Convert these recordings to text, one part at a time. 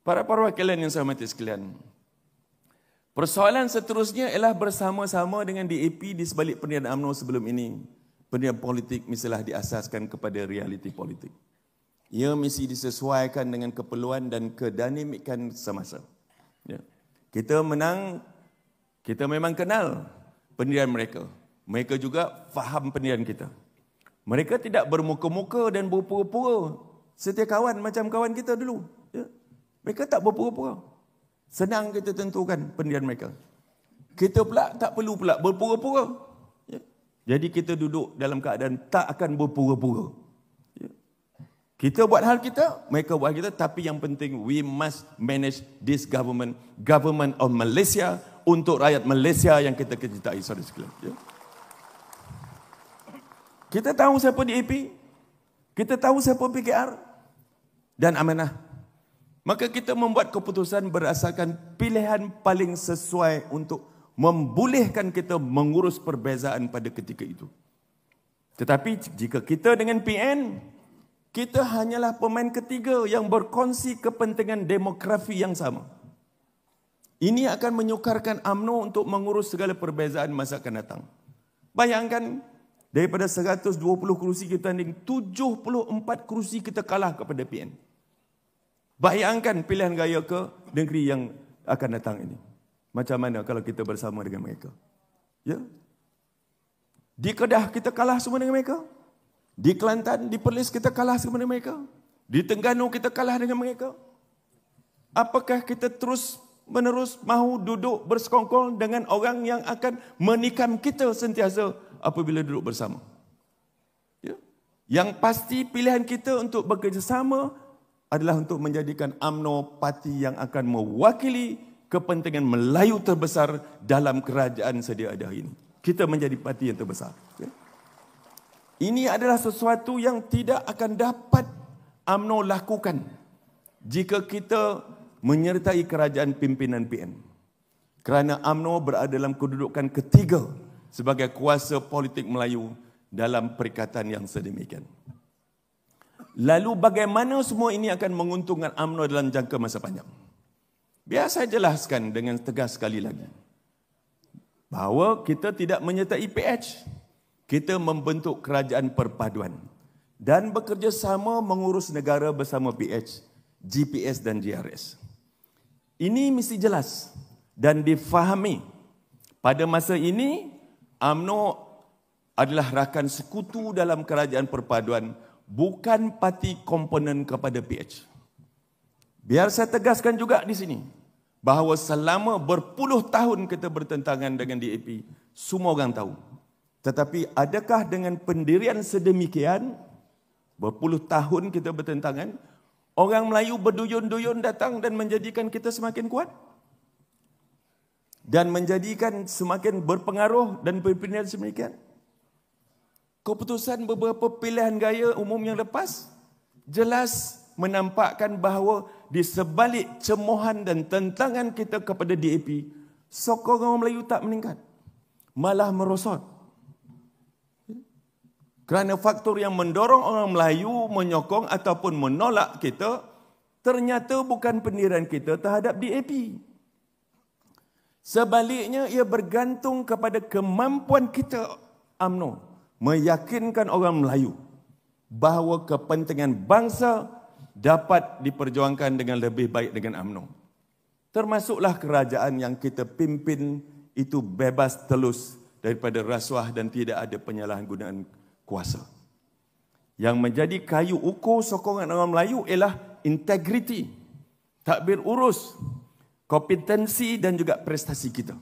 Para perwakilan yang saya hormati sekalian, persoalan seterusnya ialah bersama-sama dengan DAP di sebalik pendirian UMNO sebelum ini, pendirian politik mestilah diasaskan kepada realiti politik. Ia mesti disesuaikan dengan keperluan dan kedinamikan semasa. Ya. Kita memang kenal pendirian mereka. Mereka juga faham pendirian kita. Mereka tidak bermuka-muka dan berpura-pura setia kawan macam kawan kita dulu. Ya. Mereka tak berpura-pura. Senang kita tentukan pendirian mereka. Kita pula tak perlu pula berpura-pura. Ya. Jadi kita duduk dalam keadaan tak akan berpura-pura. Ya. Kita buat hal kita, mereka buat hal kita, tapi yang penting we must manage this government of Malaysia untuk rakyat Malaysia yang kita cintai, saudara sekalian. Ya. Kita tahu siapa DAP, kita tahu siapa PKR dan amanah. Maka kita membuat keputusan berdasarkan pilihan paling sesuai untuk membolehkan kita mengurus perbezaan pada ketika itu. Tetapi jika kita dengan PN, kita hanyalah pemain ketiga yang berkongsi kepentingan demografi yang sama. Ini akan menyukarkan UMNO untuk mengurus segala perbezaan masa akan datang. Bayangkan, daripada 120 kerusi kita tanding, 74 kerusi kita kalah kepada PN. Bayangkan pilihan gaya ke negeri yang akan datang ini. Macam mana kalau kita bersama dengan mereka? Ya? Di Kedah kita kalah semua dengan mereka. Di Kelantan, di Perlis kita kalah semua dengan mereka. Di Terengganu kita kalah dengan mereka. Apakah kita terus menerus mahu duduk bersekongkol dengan orang yang akan menikam kita sentiasa apabila duduk bersama? Ya? Yang pasti pilihan kita untuk bekerjasama adalah untuk menjadikan UMNO parti yang akan mewakili kepentingan Melayu terbesar dalam kerajaan sedia ada ini. Kita menjadi parti yang terbesar. Ya. Ini adalah sesuatu yang tidak akan dapat UMNO lakukan jika kita menyertai kerajaan pimpinan PN. Kerana UMNO berada dalam kedudukan ketiga sebagai kuasa politik Melayu dalam perikatan yang sedemikian. Lalu bagaimana semua ini akan menguntungkan UMNO dalam jangka masa panjang? Biar saya jelaskan dengan tegas sekali lagi. Bahawa kita tidak menyertai PH. Kita membentuk kerajaan perpaduan. Dan bekerjasama mengurus negara bersama PH, GPS dan GRS. Ini mesti jelas dan difahami. Pada masa ini, UMNO adalah rakan sekutu dalam kerajaan perpaduan, bukan parti komponen kepada PH. Biar saya tegaskan juga di sini, bahawa selama berpuluh tahun kita bertentangan dengan DAP, semua orang tahu. Tetapi adakah dengan pendirian sedemikian, berpuluh tahun kita bertentangan, orang Melayu berduyun-duyun datang dan menjadikan kita semakin kuat? Dan menjadikan semakin berpengaruh dan berpindah sedemikian? Keputusan beberapa pilihan gaya umum yang lepas jelas menampakkan bahawa di sebalik cemohan dan tentangan kita kepada DAP, sokongan orang Melayu tak meningkat, malah merosot. Kerana faktor yang mendorong orang Melayu menyokong ataupun menolak kita ternyata bukan pendirian kita terhadap DAP. Sebaliknya ia bergantung kepada kemampuan kita UMNO meyakinkan orang Melayu bahawa kepentingan bangsa dapat diperjuangkan dengan lebih baik dengan UMNO. Termasuklah kerajaan yang kita pimpin itu bebas telus daripada rasuah dan tidak ada penyalahgunaan kuasa. Yang menjadi kayu ukur sokongan orang Melayu ialah integriti, takbir urus, kompetensi dan juga prestasi kita.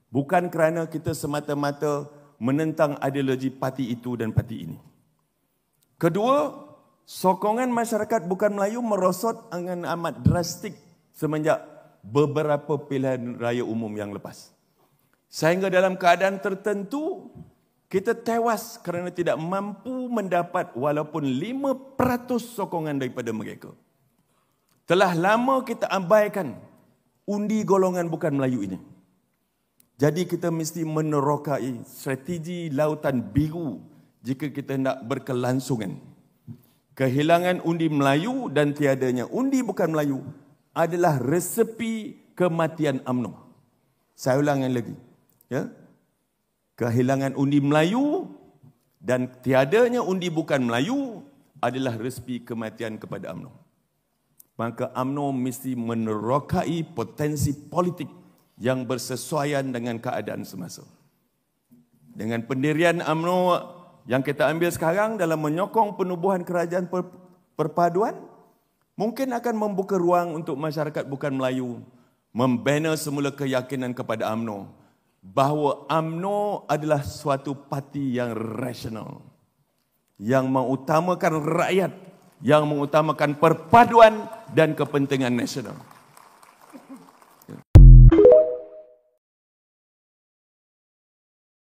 Bukan kerana kita semata-mata menentang ideologi parti itu dan parti ini. Kedua, sokongan masyarakat bukan Melayu merosot dengan amat drastik semenjak beberapa pilihan raya umum yang lepas. Sehingga dalam keadaan tertentu, kita tewas kerana tidak mampu mendapat walaupun 5% sokongan daripada mereka. Telah lama kita abaikan undi golongan bukan Melayu ini. Jadi kita mesti menerokai strategi lautan biru jika kita nak berkelangsungan. Kehilangan undi Melayu dan tiadanya undi bukan Melayu adalah resepi kematian UMNO. Saya ulangi lagi. Ya? Kehilangan undi Melayu dan tiadanya undi bukan Melayu adalah resepi kematian kepada UMNO. Maka UMNO mesti menerokai potensi politik yang bersesuaian dengan keadaan semasa. Dengan pendirian UMNO yang kita ambil sekarang dalam menyokong penubuhan kerajaan perpaduan, mungkin akan membuka ruang untuk masyarakat bukan Melayu membina semula keyakinan kepada UMNO bahawa UMNO adalah suatu parti yang rasional, yang mengutamakan rakyat, yang mengutamakan perpaduan dan kepentingan nasional.